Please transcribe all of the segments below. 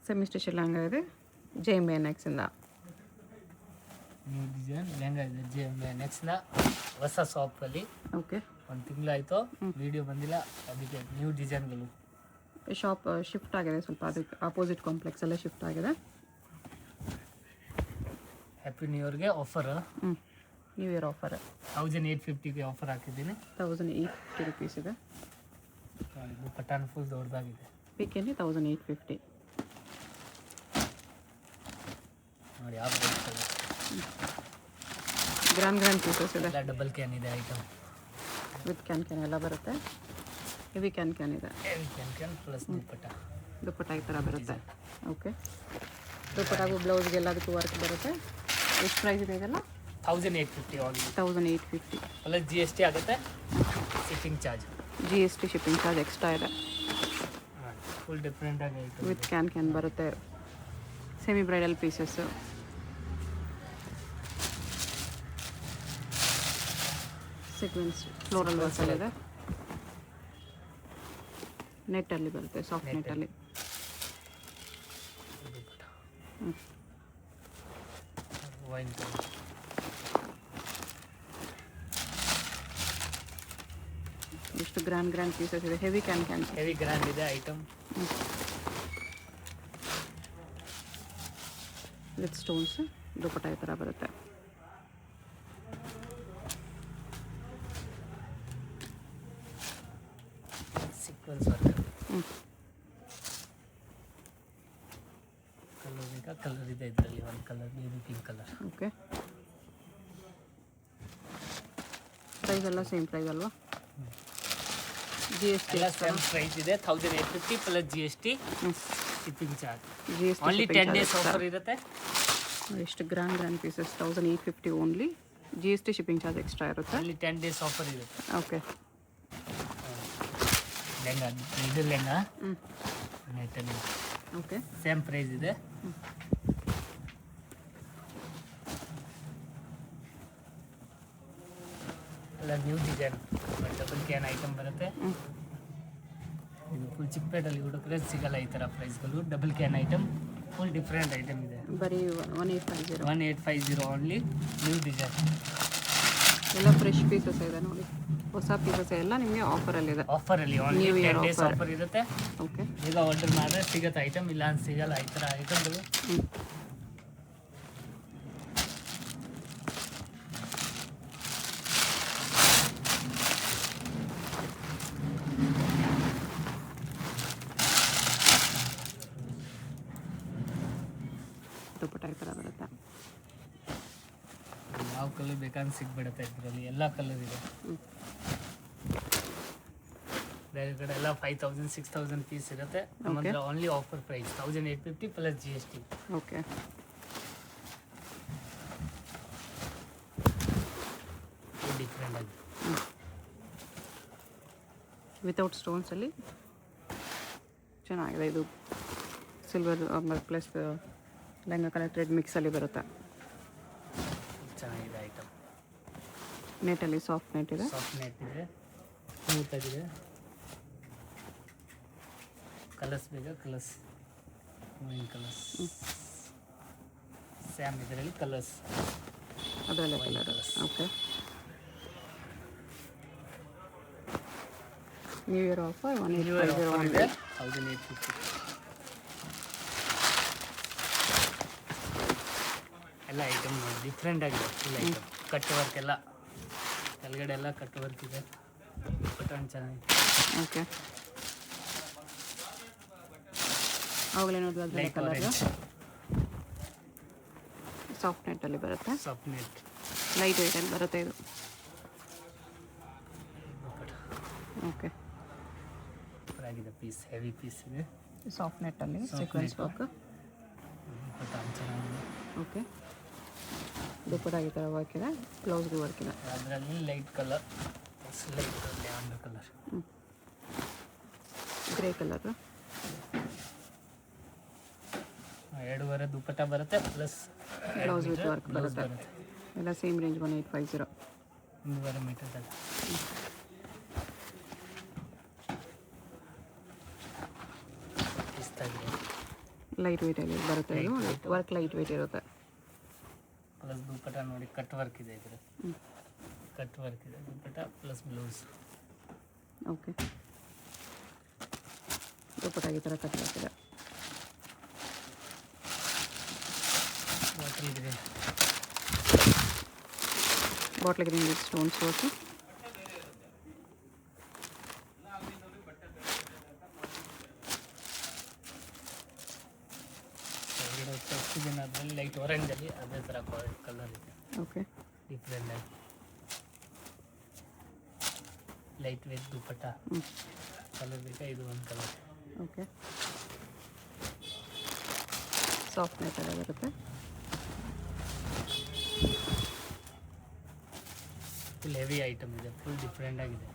Semi stitch lehenga ಇದೆ JMNX ಇಂದ. New design lehenga ಇದೆ JMNX ನ ಹೊಸ ಶಾಪಲ್ಲಿ. ಓಕೆ, ಒಂದು ತಿಂಗಳಾಯಿತು, ವಿಡಿಯೋ ಬಂದಿಲ್ಲ, ಅದಕ್ಕೆ ನ್ಯೂ ಡಿಸೈನ್ಗಳು. ಶಾಪ್ ಶಿಫ್ಟ್ ಆಗಿದೆ ಸ್ವಲ್ಪ, ಅದಕ್ಕೆ ಅಪೋಸಿಟ್ ಕಾಂಪ್ಲೆಕ್ಸ್ ಎಲ್ಲ ಶಿಫ್ಟ್ ಆಗಿದೆ. ಹ್ಯಾಪಿ ನ್ಯೂ ಇಯರ್ಗೆ ಆಫರ್, ನ್ಯೂ ಇಯರ್ ಆಫರ್ 1850ಗೆ ಆಫರ್ ಹಾಕಿದ್ದೀನಿ. 1850 rupees ಇದೆ. ಇದು ಪಟಾನ್ ಫುಲ್ ದೊಡ್ಡದಾಗಿದೆ. ಪಿಕೆನಿ 1850. ನೋಡಿ ಯಾವ ಗ್ರ್ಯಾಂಡ್ ಪೀಸಸ್ ಇದೆ. ಎಲ್ಲ ಡಬಲ್ ಕ್ಯಾನ್ ಇದೆ ಐಟಮ್, ವಿತ್ ಕ್ಯಾನ್ ಎಲ್ಲ ಬರುತ್ತೆ. ಹೆವಿ ಕ್ಯಾನ್ ಇದೆ. ಹೆವಿ ಕ್ಯಾನ್ ಪ್ಲಸ್ ದುಪ್ಪಟ್ಟ ಈ ಥರ ಬರುತ್ತೆ. ಓಕೆ, ದುಪ್ಪಟ್ಟಾಗೂ ಬ್ಲೌಸ್ಗೆ ಎಲ್ಲದಕ್ಕೂ ವರ್ಕ್ ಬರುತ್ತೆ. ಎಷ್ಟು ಪ್ರೈಸ್ ಇದೆ ಇದೆಲ್ಲ? 1850 ಆಗಿ 1850 ಪ್ಲಸ್ GST ಆಗುತ್ತೆ. Shipping charge, GST shipping charge extra ಇದೆ. ಫುಲ್ ಡಿಫ್ರೆಂಟ್ ಆಗಿ ಐಟಮ್ ವಿತ್ ಕ್ಯಾನ್ ಬರುತ್ತೆ. Semi bridal pieces, sequence floral ವರ್ಕಲ್ಲಿ ಇದೆ. ನೆಟ್ಟಲ್ಲಿ ಬರುತ್ತೆ, ಸಾಫ್ಟ್ ನೆಟ್ಟಲ್ಲಿ. ವೈನ್ ಎಷ್ಟು ಗ್ರ್ಯಾಂಡ್ ಪೀಸಸ್ ಇದೆ. ಹೆವಿ ಕ್ಯಾನ್ ಹೆವಿ ಗ್ರ್ಯಾಂಡ್ ಇದೆ ಐಟಮ್. ವಿತ್ ಸ್ಟೋನ್ಸ್, ದುಪ್ಪಟ್ಟ ಈ ಥರ ಬರುತ್ತೆ. Sequence work. ಕಲರ್ ಬೇಕಾ? ಕಲರ್ ಇದೆ ಇದರಲ್ಲಿ. ಒಂದು colour baby pink colour. Okay, price ಎಲ್ಲ ಸೇಮ್ ಪ್ರೈಸ್ ಅಲ್ವಾ? GST ಎಲ್ಲ ಸೇಮ್ ಪ್ರೈಸ್ ಇದೆ. 1850 plus GST shipping charge. GST only 10 days offer ಇರುತ್ತೆ. ಎಷ್ಟು grand pieces. 1850 only. GST shipping charge extra ಇರುತ್ತೆ. ಓನ್ಲಿ 10 ಡೇಸ್ ಆಫರ್ ಇರುತ್ತೆ. ಓಕೆ, ಲೆಹಂಗಾ ಇದು ಲೆಹಂಗಾ ನೆಟ್ಟಲ್ಲಿ ಓಕೆ, ಸೇಮ್ ಪ್ರೈಸ್ ಇದೆ. ಎಲ್ಲ new design double can item ಬರುತ್ತೆ. ಇದು ಫುಲ್ ಚಿಕ್ಕಪೇಟಲ್ಲಿ ಹುಡುಕ್ರೆ ಸಿಗಲ್ಲ ಈ ಥರ ಪ್ರೈಸ್ಗಳು. Double can item full different item ಇದೆ. ಬರೀ 1850. 1850 ಓನ್ಲಿ ನ್ಯೂ ಡಿಸೈನ್. ಎಲ್ಲ ಫ್ರೆಶ್ ಪೀಸಸ್ ಇದೆ ನೋಡಿ, ಹೊಸ ಪೀಸಸ್ ಎಲ್ಲ ನಿಮಗೆ ಆಫರಲ್ಲಿದೆ. ಆಫರಲ್ಲಿ ಓನ್ಲಿ 10 ಡೇಸ್ ಆಫರ್ ಇರುತ್ತೆ. ಓಕೆ, ಈಗ ಆರ್ಡರ್ ಮಾಡಿದ್ರೆ ಸಿಗುತ್ತೆ ಐಟಮ್, ಇಲ್ಲ ಅಂತ ಸಿಗಲ್ಲ ಈ ಥರ ಐಟಮ್ಗಳು. ದುಪ್ಪಟ್ಟ ಈ ಥರ ಬರುತ್ತೆ. ಯಾವ ಕಲರ್ ಬೇಕಂತ ಸಿಗ್ಬಿಡುತ್ತೆ ಇದರಲ್ಲಿ. ಎಲ್ಲ ಕಲರ್ ಇದೆ. ಬೇರೆ ಕಡೆ ಎಲ್ಲ 5000 6000 ಪೀಸ್ ಇರುತ್ತೆ. ನಮ್ಮ ಹತ್ರ only offer price 1850 plus GST. Okay, different ಆಗಿ ವಿತೌಟ್ ಸ್ಟೋನ್ಸಲ್ಲಿ ಚೆನ್ನಾಗಿದೆ. ಇದು silver plus lehenga colour thread ಮಿಕ್ಸಲ್ಲಿ ಬರುತ್ತೆ. ಚೆನ್ನಾಗಿದೆ ಐಟಮ್. ನೆಟ್ಟಲ್ಲಿ ಸಾಫ್ಟ್ ನೆಟ್ ಇದೆ. ಸಾಫ್ಟ್ ನೆಟ್ ಇದೆ, ಸ್ಮೂತ್ ಆಗಿದೆ. ಕಲರ್ಸ್ ಬೇಕಾ? ಕಲರ್ಸ್ ವೈನ್ ಕಲರ್ಸ್ ಸ್ಯಾಮ್ ಇದರಲ್ಲಿ ಕಲರ್ಸ್ ಅದರಲ್ಲೇ colour. Okay, new year offer 1850 1850. ಎಲ್ಲ ಐಟಮ್ ನೋಡಿ ಡಿಫ್ರೆಂಟ್ ಆಗಿದೆ. ಫುಲ್ ಐಟಮ್ ಕಟ್ ವರ್ಕ್ ಎಲ್ಲ ಕೆಳಗಡೆ ಎಲ್ಲ ಕಟ್ ವರ್ಕ್ ಇದೆ. ಬಟನ್ ಚೆನ್ನಾಗಿದೆ. ಓಕೆ, ಅವಾಗಲೇ ನೋಡಿದ್ರೆ ಅದರ ಕಲರ್ ಸಾಫ್ಟ್ ನೆಟ್ಟಲ್ಲಿ ಬರುತ್ತೆ. ಸಾಫ್ಟ್ ನೆಟ್ ಲೈಟ್ ವೆಯ್ಟಲ್ಲಿ ಬರುತ್ತೆ ಇದು. ಓಕೆ, ಆಗಿದೆ ಪೀಸ್, ಹೆವಿ ಪೀಸ್ ಇದೆ. ಸಾಫ್ಟ್ ನೆಟ್ಟಲ್ಲಿ ಸೀಕ್ವೆನ್ಸ್ ವರ್ಕ್. ಬಟನ್ ಚೆನ್ನಾಗಿದೆ. ಓಕೆ, ದುಪ್ಪಟ್ಟ ಈ ಥರ ವರ್ಕ್ ಇದೆ. ಬ್ಲೌಸ್ಗೆ ವರ್ಕ್ ಇದೆ. ಅದರಲ್ಲಿ light colour, light lavender colour, grey colour. 2.5 dupatta ಬರುತ್ತೆ ಪ್ಲಸ್ ಬ್ಲೌಸ್ ವಿತ್ ವರ್ಕ್ ಬರುತ್ತೆ. ಎಲ್ಲ ಸೇಮ್ ರೇಂಜ್ 1850. 2.5 ಮೀಟರ್. ಲೈಟ್ ವೆಯ್ಟಲ್ಲಿ ಬರುತ್ತೆ ಇದು, ವರ್ಕ್ ಲೈಟ್ ವೆಯ್ಟ್ ಇರುತ್ತೆ. ಪ್ಲಸ್ ದುಪ್ಪಟ ನೋಡಿ ಕಟ್ ವರ್ಕ್ ಇದೆ ಇದ್ರ, ಕಟ್ ವರ್ಕ್ ಇದೆ dupatta plus blouse. Okay, dupatta ಈ ಥರ ಕಟ್ ವರ್ಕ್ ಇದೆ. Bottle green, bottle green with stones work. ಅದರಲ್ಲಿ ಲೈಟ್ ಆರೆಂಜಲ್ಲಿ ಅದೇ ಥರ ಕಲರ್ ಇದೆ. ಓಕೆ, ಡಿಫ್ರೆಂಟ್ ಆಗಿ ಲೈಟ್ ವೇಟ್ ದುಪ್ಪಟ್ಟ ಕಲರ್ ಬೇಕಾ, ಇದು ಒಂದು ಕಲರ್. ಓಕೆ, ಸಾಫ್ಟ್ ನೆಟ್ಟಲ್ಲಿ ಬರುತ್ತೆ. ಫುಲ್ ಹೆವಿ ಐಟಮ್ ಇದೆ, ಫುಲ್ ಡಿಫ್ರೆಂಟ್ ಆಗಿದೆ.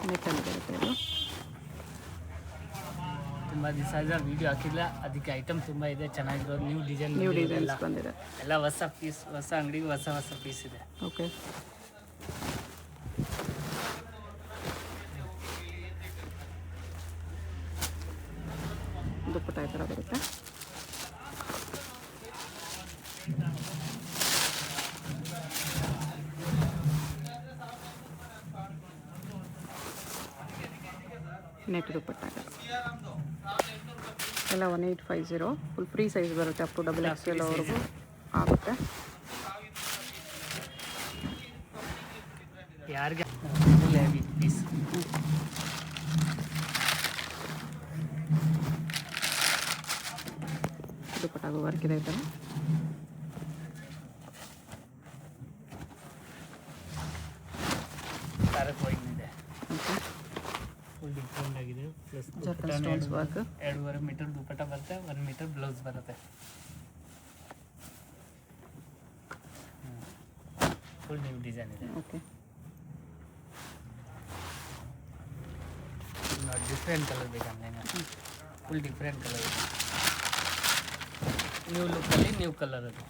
ನೆಟ್ಟಲ್ಲಿ ಬರುತ್ತೆ ಇದು. ತುಂಬ ದಿವಸ ಆದ ವೀಡಿಯೋ ಹಾಕಿಲ್ಲ, ಅದಕ್ಕೆ ಐಟಮ್ ತುಂಬ ಇದೆ, ಚೆನ್ನಾಗಿರೋ ನ್ಯೂ ನ್ಯೂ ಡಿಸೈನ್ಸ್ ಬಂದಿದೆ. ಎಲ್ಲ ಹೊಸ ಪೀಸ್, ಹೊಸ ಅಂಗಡಿಗೆ ಹೊಸ ಹೊಸ ಪೀಸ್ ಇದೆ. ಓಕೆ, ದುಪ್ಪಟ ಈ ಥರ ಬರುತ್ತೆ. ನೆಟ್ ದುಪ್ಪಟ್ಟ ಎಲ್ಲ 1850, ಫುಲ್ ಫ್ರೀ ಸೈಜ್ ಬರುತ್ತೆ, ಅಪ್ ಟು ಡಬಲ್ XL ವರೆಗೂ ಆಗುತ್ತೆ. ಯಾರಿಗೆ ಫುಲ್ ಹೆವಿ ಪೀಸ್. ದುಪ್ಪಟ್ಟಾಗೂ ವರ್ಕ್ ಇದೆ ಈ ಥರ. ತಾರಕ್ ವೈನ್ ಇದೆ, ಓಕೆ, ಫುಲ್ ಡಿಫ್ರೆಂಟ್ ಆಗಿದೆ. Plus zircon stones work. 2.5 metre dupatta ಬರುತ್ತೆ, 1 ಮೀಟರ್ ಬ್ಲೌಸ್ ಬರುತ್ತೆ. ಫುಲ್ ನ್ಯೂ ಡಿಸೈನ್ ಇದೆ. ಓಕೆ, ಡಿಫ್ರೆಂಟ್ ಕಲರ್ ಬೇಕಂದ್ರೆ ಫುಲ್ ಡಿಫ್ರೆಂಟ್ ಕಲರ್ ಇದೆ. ನ್ಯೂ ಲುಕ್ಕಲ್ಲಿ ನ್ಯೂ ಕಲರ್ ಅದು.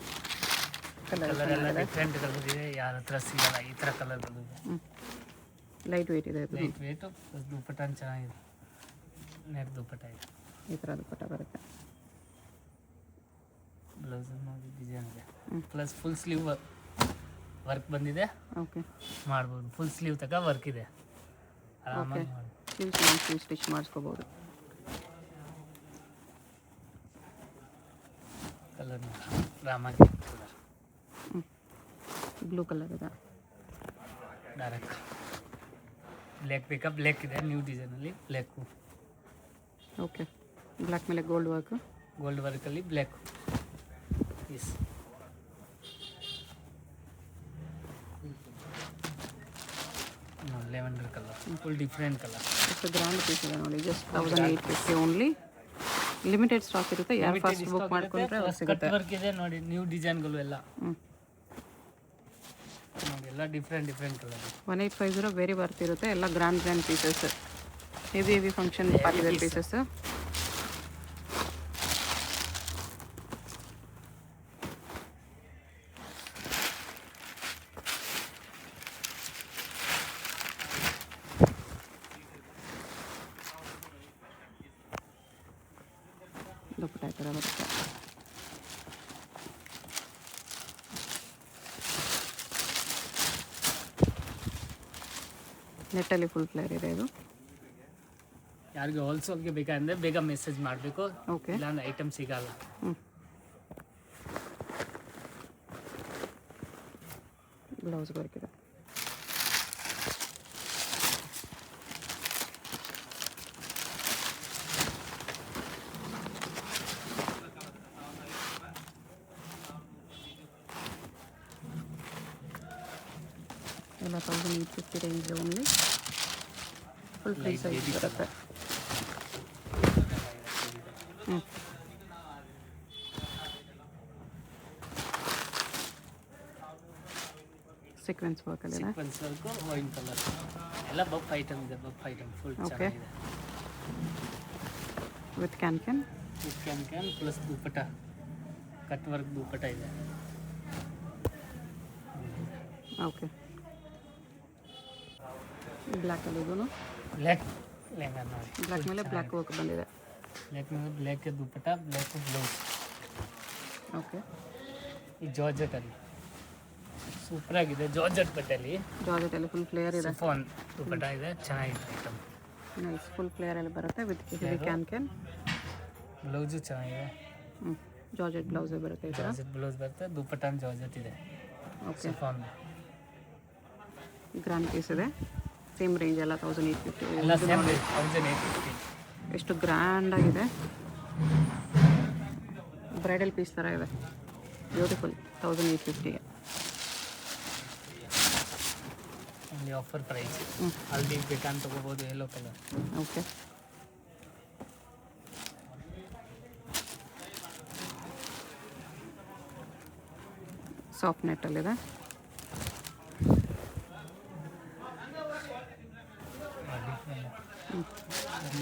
ಕಲರ್ ಎಲ್ಲ ಡಿಫ್ರೆಂಟ್ ಕಲರ್ ಇದೆ, ಯಾರ ಹತ್ರ ಸಿಗಲ್ಲ ಈ ಥರ ಕಲರ್ಗಳು ಇದೆ. ಲೈಟ್ ವೆಯ್ಟ್ ಇದೆ ಇದು. ಲೈಟ್ ವೇಟು ಪ್ಲಸ್ ದುಪ್ಪಟ್ಟ ಚೆನ್ನಾಗಿದೆ, ನೆಟ್ ದುಪ್ಪಟ್ಟ ಇದೆ. ಈ ಥರ ದುಪ್ಪಟ್ಟ ಬರುತ್ತೆ. ಬ್ಲೌಸ್ ನೋಡಿ ಡಿಸೈನ್ ಇದೆ, ಪ್ಲಸ್ ಫುಲ್ ಸ್ಲೀವ್ ವರ್ಕ್ ಬಂದಿದೆ. ಓಕೆ, ಮಾಡ್ಬೋದು, ಫುಲ್ ಸ್ಲೀವ್ ತನಕ ವರ್ಕ್ ಇದೆ, ಆರಾಮಾಗಿ ಮಾಡ್ಬೋದು. ಸ್ಲೀವ್ ಸ್ಟಿಚ್ ಮಾಡಿಸ್ಕೋಬೋದು. ಕಲರ್ ರಾಮಾಗಿ ಕಲರ್, ಬ್ಲೂ ಕಲರ್ ಇದೆ. ಡೈರೆಕ್ಟ್ ಬ್ಲ್ಯಾಕ್ ಬೇಕಾ, ಬ್ಲ್ಯಾಕ್ ಇದೆ ನ್ಯೂ ಡಿಸೈನಲ್ಲಿ ಬ್ಲ್ಯಾಕು. ಓಕೆ, ಬ್ಲ್ಯಾಕ್ ಮೇಲೆ ಗೋಲ್ಡ್ ವರ್ಕ್. ಗೋಲ್ಡ್ ವರ್ಕಲ್ಲಿ black piece. Lavender colour, full different colour. ಎಷ್ಟು ಗ್ರ್ಯಾಂಡ್ ಪೀಸ್ ಇದೆ ನೋಡಿ, ಜಸ್ಟ್ 1850 ಓನ್ಲಿ. ಲಿಮಿಟೆಡ್ ಸ್ಟಾಕ್ ಇರುತ್ತೆ, ಯಾರು ಫಸ್ಟ್ ಬುಕ್ ಮಾಡ್ಕೊಂಡ್ರೆ ಸಿಗುತ್ತೆ. ವರ್ಕ್ ಇದೆ ನೋಡಿ, ನ್ಯೂ ಡಿಸೈನ್ಗಳು ಎಲ್ಲ ನೋಡಿ, ಎಲ್ಲ different different colour. 1850 very worth ಇರುತ್ತೆ, ಎಲ್ಲ grand pieces, heavy function party wear pieces. Dupatta ಈ ಥರ ಬರುತ್ತೆ. ನೆಟ್ಟಲ್ಲಿ ಫುಲ್ ಫ್ಲೇರ್ ಇದೆ ಇದು. ಯಾರಿಗೆ ಹೋಲ್ಸೇಲ್ಗೆ ಬೇಕಂದ್ರೆ ಬೇಗ ಮೆಸೇಜ್ ಮಾಡಬೇಕು, ಓಕೆ, ಇಲ್ಲಾಂದ್ರೆ ಐಟಮ್ ಸಿಗಲ್ಲ. ಬ್ಲೌಸ್ ವರ್ಕ್ ಇದೆ. ಎಲ್ಲ 1850 range only, full free size ಬರುತ್ತೆ. ಸೀಕ್ವೆನ್ಸ್ ವರ್ಕಲ್ಲಿ ಸೀಕ್ವೆನ್ಸ್ ವರ್ಕು, ವೈನ್ ಕಲರ್ ಎಲ್ಲ ಬಫ್ ಐಟಮ್ ಇದೆ, ಬಫ್ ಐಟಮ್ ಫುಲ್ ಓಕೆ, ಚೆನ್ನಾಗಿದೆ. With can with can plus dupatta, cut work dupatta ಇದೆ. ಓಕೆ, ಬ್ಲ್ಯಾಕಲ್ಲಿ ಇದೂ ಬ್ಲ್ಯಾಕ್ ಲೆಹಂಗಾ ನೋಡಿ, ಬ್ಲ್ಯಾಕ್ ಮೇಲೆ ಬ್ಲ್ಯಾಕ್ ವರ್ಕ್ ಬಂದಿದೆ. ಬ್ಲ್ಯಾಕ್ ಮೇಲೆ black dupatta, black blouse. Okay, ಈ ಜಾರ್ಜೆಟಲ್ಲಿ ಸೂಪರಾಗಿದೆ. ಜಾರ್ಜೆಟ್ ಬಟ್ಟೆಯಲ್ಲಿ ಜಾರ್ಜೆಟಲ್ಲಿ ಫುಲ್ ಫ್ಲೇಯರ್ ಇದೆ. ಫೋನ್ ದುಪ್ಪಟ್ಟ ಇದೆ, ಚೆನ್ನಾಗಿದೆ ಐಟಮ್. ನೈಸ್, ಫುಲ್ ಫ್ಲೇಯರಲ್ಲಿ ಬರುತ್ತೆ ವಿತ್ ಕ್ಯಾನ್ ಬ್ಲೌಸು ಚೆನ್ನಾಗಿದೆ. ಜಾರ್ಜೆಟ್ ಬ್ಲೌಸೇ ಬರುತ್ತೆ ಈ ಥರ. ಜಾರ್ಜೆಟ್ ಬ್ಲೌಸ್ ಬರುತ್ತೆ, ದುಪ್ಪಟ್ಟ ಜಾರ್ಜೆಟ್ ಇದೆ. ಓಕೆ, ಫೋನ್ ಗ್ರ್ಯಾಂಡ್ ಪೀಸ್ ಇದೆ. ಸೇಮ್ ರೇಂಜ್ ಎಲ್ಲ 1850. ಎಲ್ಲ ಸೇಮ್ 1850. ಎಷ್ಟು ಗ್ರ್ಯಾಂಡ್ ಆಗಿದೆ. ಬ್ರೈಡಲ್ ಪೀಸ್ ಥರ ಇದೆ, ಬ್ಯೂಟಿಫುಲ್. 1850ಗೆ ಇಲ್ಲಿ ಆಫರ್ ಪ್ರೈಸ್. ಹಲ್ದಿ ಬೇಕಂತ ತಗೋಬೋದು, ಯೆಲ್ಲೋ ಕಲರ್. ಓಕೆ, ಸಾಫ್ಟ್ ನೆಟ್ಟಲ್ಲಿದೆ.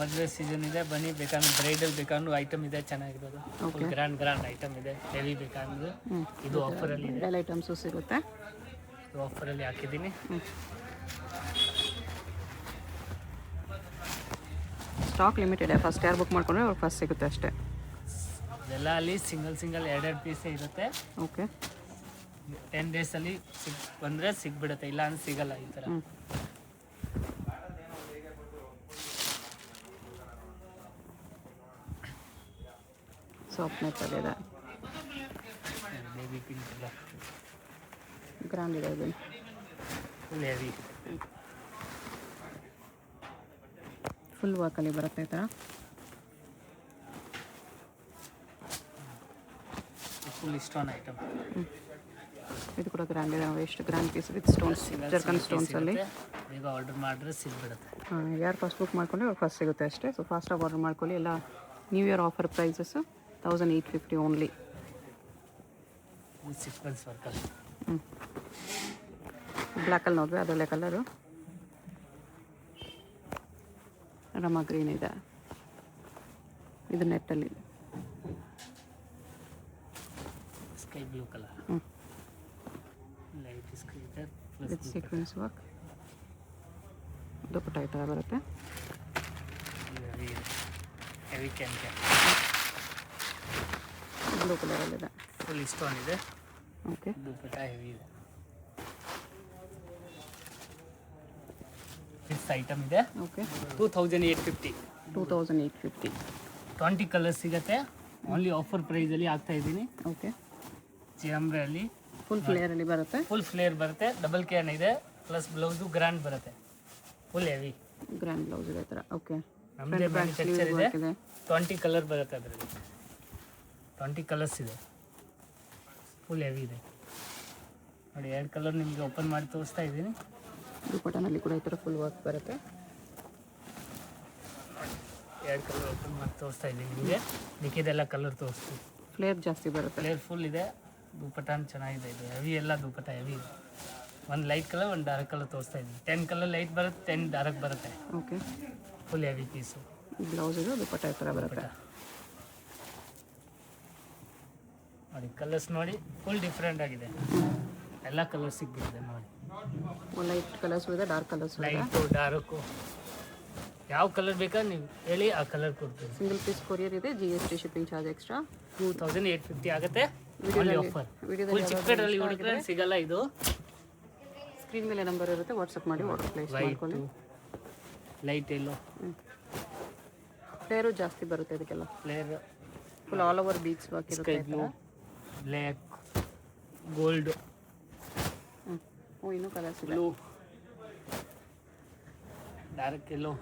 ಮದುವೆ ಸೀಸನ್ ಇದೆ, ಬನ್ನಿ. ಬೇಕಂದ್ರೆ ಬ್ರೈಡಲ್ ಬೇಕಂದ್ರೆ ಐಟಮ್ ಇದೆ ಚೆನ್ನಾಗಿರೋದು. ಗ್ರ್ಯಾಂಡ್ ಐಟಮ್ ಇದೆ. ಹೆವಿ ಬೇಕಂದ್ರೆ ಇದು ಆಫರಲ್ಲಿ ಇದೆ. ಬ್ರೈಡಲ್ ಐಟಮ್ಸು ಸಿಗುತ್ತೆ. ಇದು ಆಫರಲ್ಲಿ ಹಾಕಿದ್ದೀನಿ. Stock limited. ಫಸ್ಟ್ ಯಾರು ಬುಕ್ ಮಾಡ್ಕೊಂಡ್ರೆ ಅವ್ರಿಗೆ ಫಸ್ಟ್ ಸಿಗುತ್ತೆ ಅಷ್ಟೇ. ಇದೆಲ್ಲ ಅಲ್ಲಿ ಸಿಂಗಲ್ ಎರಡೆರಡು ಪೀಸೇ ಇರುತ್ತೆ. ಓಕೆ, 10 ಡೇಸಲ್ಲಿ ಬಂದರೆ ಸಿಗ್ಬಿಡುತ್ತೆ, ಇಲ್ಲ ಅಂದ್ರೆ ಸಿಗಲ್ಲ ಈ ಥರ. ಸಾಫ್ಟ್ ನೆಟ್ಟಲ್ಲಿದೆ. ಬೇಬಿ ಪಿಂಕ್ ಎಲ್ಲ ಗ್ರ್ಯಾಂಡ್ ಇದೆ ಇದು. Full heavy. ಫುಲ್ ವರ್ಕಲ್ಲಿ ಬರುತ್ತೆ ಈ ಥರ. Full stone item. ಇದು ಕೂಡ ಗ್ರ್ಯಾಂಡ್ ಇದೆ. ಎಷ್ಟು ಗ್ರ್ಯಾಂಡ್ ಪೀಸ್ ವಿತ್ ಸ್ಟೋನ್ಸ್, ಜರ್ಕನ್ ಸ್ಟೋನ್ಸಲ್ಲಿ. ಈಗ ಆರ್ಡರ್ ಮಾಡಿದ್ರೆ ಸಿಗ್ಬಿಡುತ್ತೆ. ಯಾರು ಫಸ್ಟ್ ಬುಕ್ ಮಾಡ್ಕೊಂಡ್ರೆ ಅವ್ರು ಫಸ್ಟ್ ಸಿಗುತ್ತೆ ಅಷ್ಟೇ. ಸೊ ಫಾಸ್ಟಾಗಿ ಆರ್ಡರ್ ಮಾಡ್ಕೊಳ್ಳಿ. ಎಲ್ಲ new year offer prices 1850 only. Sequence ವರ್ಕಲ್ಲಿ. ಬ್ಲ್ಯಾಕಲ್ಲಿ ನೋಡಿದ್ರೆ ಅದರಲ್ಲೇ ಕಲರು ರಮ ಗ್ರೀನ್ ಇದೆ. ಇದು ನೆಟ್ಟಲ್ಲಿ sky blue colour. Light sky ಇದೆ ವಿತ್ ಸೀಕ್ವೆನ್ಸ್ ವರ್ಕ್. ದುಪ್ಪಟ್ಟ ಈ ಥರ ಬರುತ್ತೆ. ಹೆವಿ ಕ್ಯಾನ್ ಬ್ಲೂ ಕಲರಲ್ಲಿದೆ. ಫುಲ್ ಸ್ಟೋನ್ ಇದೆ. ಓಕೆ, ದುಪ್ಪಟ್ಟ ಹೆವಿ ಇದೆ. ದಿಸ್ ಐಟಮ್ ಇದೆ. ಓಕೆ, 2850. 2850. 20 ಕಲರ್ಸ್ ಸಿಗುತ್ತೆ. ಓನ್ಲಿ ಆಫರ್ ಪ್ರೈಸಲ್ಲಿ ಆಗ್ತಾ ಇದ್ದೀನಿ. ಓಕೆ, ಜಿಯಂಬ್ರೆಯಲ್ಲಿ ಫುಲ್ ಫ್ಲೇಯರಲ್ಲಿ ಬರುತ್ತೆ. ಫುಲ್ ಫ್ಲೇರ್ ಬರುತ್ತೆ. ಡಬಲ್ ಕ್ಯಾನ್ ಇದೆ, ಪ್ಲಸ್ ಬ್ಲೌಸು ಗ್ರ್ಯಾಂಡ್ ಬರುತ್ತೆ. ಫುಲ್ ಹೆವಿ ಗ್ರ್ಯಾಂಡ್ ಬ್ಲೌಸ್ ಇದೆ ಈ ಥರ. ಓಕೆ, ನಮ್ಮದೇ ಮ್ಯಾನುಫ್ಯಾಕ್ಚರ್ ಇದೆ. 20 ಕಲರ್ ಬರುತ್ತೆ ಅದರಲ್ಲಿ. 20 ಕಲರ್ಸ್ ಇದೆ. ಫುಲ್ ಹೆವಿ ಇದೆ ನೋಡಿ. 2 ಕಲರ್ ನಿಮಗೆ ಓಪನ್ ಮಾಡಿ ತೋರಿಸ್ತಾ ಇದ್ದೀನಿ. ದುಪ್ಪಟ್ಟನಲ್ಲಿ ಕೂಡ ಈ ಥರ ಫುಲ್ ವರ್ಕ್ ಬರುತ್ತೆ. 2 ಕಲರ್ ಓಪನ್ ಮಾಡಿ ತೋರಿಸ್ತಾ ಇದ್ದೀನಿ ನಿಮಗೆ. ಮಿಕ್ಕಿದೆಲ್ಲ ಕಲರ್ ತೋರಿಸ್ತೀವಿ. ಫ್ಲೇರ್ ಜಾಸ್ತಿ ಬರುತ್ತೆ. ಫ್ಲೇರ್ ಫುಲ್ ಇದೆ. ದುಪ್ಪಟ್ಟ ಚೆನ್ನಾಗಿದೆ. ಇದು ಹೆವಿ ಎಲ್ಲ ದುಪ್ಪಟ್ಟ ಹೆವಿ ಇದೆ. ಒಂದು ಲೈಟ್ ಕಲರ್, ಒಂದು ಡಾರ್ಕ್ ಕಲರ್ ತೋರಿಸ್ತಾ ಇದ್ದೀನಿ. 10 ಕಲರ್ ಲೈಟ್ ಬರುತ್ತೆ, 10 ಡಾರ್ಕ್ ಬರುತ್ತೆ. Okay, full heavy piece. Blouse ಇದು ದುಪ್ಪಟ್ಟ ಈ ಥರ ಬರುತ್ತೆ ನೋಡಿ. ಕಲರ್ಸ್ ನೋಡಿ, ಫುಲ್ ಡಿಫ್ರೆಂಟ್ ಆಗಿದೆ. ಎಲ್ಲ ಕಲರ್ ಸಿಗ್ಬಿಟ್ಟಿದೆ ನೋಡಿ. ಲೈಟ್ ಕಲರ್ಸ್ ಇದೆ, ಡಾರ್ಕ್ ಕಲರ್ಸ್ ಇದೆ. ಲೈಟು ಡಾರ್ಕು ಯಾವ ಕಲರ್ ಬೇಕಾ ನೀವು ಹೇಳಿ, ಆ ಕಲರ್ ಕೊಡ್ತೀವಿ. ಸಿಂಗಲ್ ಪೀಸ್ ಕೊರಿಯರ್ ಇದೆ. GST shipping charge extra. 2850 ಆಗುತ್ತೆ. Only offer. ಫುಲ್ ಚಿಕ್ಕಪೇಟೆಯಲ್ಲಿ ಹುಡುಕಿದ್ರೆ ಸಿಗಲ್ಲ ಇದು. ಸ್ಕ್ರೀನ್ ಮೇಲೆ ನಂಬರ್ ಇರುತ್ತೆ, ವಾಟ್ಸಪ್ ಮಾಡಿ ಆರ್ಡರ್ ಪ್ಲೇಸ್ ಮಾಡ್ಕೊಳ್ಳಿ. ಲೈಟ್ ಎಲ್ಲೋ ಫ್ಲೇರು ಜಾಸ್ತಿ ಬರುತ್ತೆ ಇದಕ್ಕೆಲ್ಲ. Flare full all over beads work ಇರುತ್ತೆ. ಸ್ಕೈ ಬ್ಲೂ, ಬ್ಲ್ಯಾಕ್, ಗೋಲ್ಡ್, ಇನ್ನೂ ಕಲರ್ಸ್ ಇದೆ. ಬ್ಲೂ, ಡಾರ್ಕ್ ಎಲ್ಲೋ,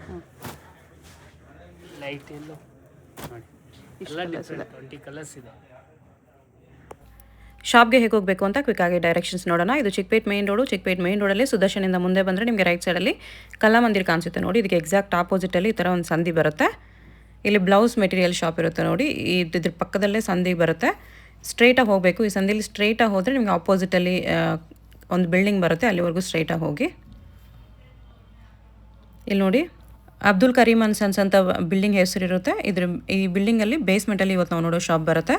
ಲೈಟ್ ಎಲ್ಲೋ ನೋಡಿ. ಎಲ್ಲ ಡಿಫ್ರೆಂಟ್ 20 ಕಲರ್ಸ್ ಇದೆ. ಶಾಪ್ಗೆ ಹೇಗೆ ಹೋಗಬೇಕು ಅಂತ ಕ್ವಿಕ್ಕಾಗಿ ಡೈರೆಕ್ಷನ್ಸ್ ನೋಡೋಣ. ಇದು Chickpet main road. Chickpet main ರೋಡಲ್ಲಿ ಸುದರ್ಶನಿಂದ ಮುಂದೆ ಬಂದರೆ ನಿಮಗೆ ರೈಟ್ ಸೈಡಲ್ಲಿ ಕಲಾಮಂದಿರ್ ಕಾಣಿಸುತ್ತೆ ನೋಡಿ. ಇದಕ್ಕೆ ಎಕ್ಸಾಕ್ಟ್ ಆಪೋಸಿಟಲ್ಲಿ ಈ ಥರ ಒಂದು ಸಂದಿ ಬರುತ್ತೆ. ಇಲ್ಲಿ ಬ್ಲೌಸ್ ಮೆಟೀರಿಯಲ್ ಶಾಪ್ ಇರುತ್ತೆ ನೋಡಿ. ಇದ್ರ ಪಕ್ಕದಲ್ಲೇ ಸಂದಿ ಬರುತ್ತೆ. ಸ್ಟ್ರೈಟಾಗಿ ಹೋಗಬೇಕು. ಈ ಸಂದಿಲಿ ಸ್ಟ್ರೈಟಾಗಿ ಹೋದರೆ ನಿಮಗೆ ಆಪೋಸಿಟಲ್ಲಿ ಒಂದು ಬಿಲ್ಡಿಂಗ್ ಬರುತ್ತೆ. ಅಲ್ಲಿವರೆಗೂ ಸ್ಟ್ರೈಟಾಗಿ ಹೋಗಿ. ಇಲ್ಲಿ ನೋಡಿ, ಅಬ್ದುಲ್ ಕರೀಮ್ ಅಂಡ್ ಸನ್ಸ್ ಅಂತ ಬಿಲ್ಡಿಂಗ್ ಹೆಸರಿರುತ್ತೆ. ಈ ಬಿಲ್ಡಿಂಗಲ್ಲಿ ಬೇಸ್ಮೆಂಟಲ್ಲಿ ಇವತ್ತು ನಾವು ನೋಡೋ ಶಾಪ್ ಬರುತ್ತೆ.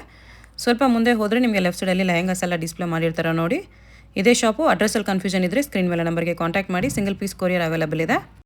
ಸ್ವಲ್ಪ ಮುಂದೆ ಹೋದರೆ ನಿಮಗೆ ಲೆಫ್ಟ್ ಸೈಡಲ್ಲಿ ಲೆಹಂಗಾಸ್ ಎಲ್ಲ ಡಿಸ್ಪ್ಲೇ ಮಾಡಿರ್ತಾರೆ ನೋಡಿ. ಇದೇ ಶಾಪು. ಅಡ್ರೆಸ್ಸಲ್ಲಿ ಕನ್ಫ್ಯೂಷನ್ ಇದ್ದರೆ ಸ್ಕ್ರೀನ್ ಮೇಲೆ ನಂಬರ್ಗೆ ಕಾಂಟ್ಯಾಕ್ಟ್ ಮಾಡಿ. ಸಿಂಗಲ್ ಪೀಸ್ ಕೊರಿಯರ್ ಅವೈಲೇಬಲ್ ಇದೆ.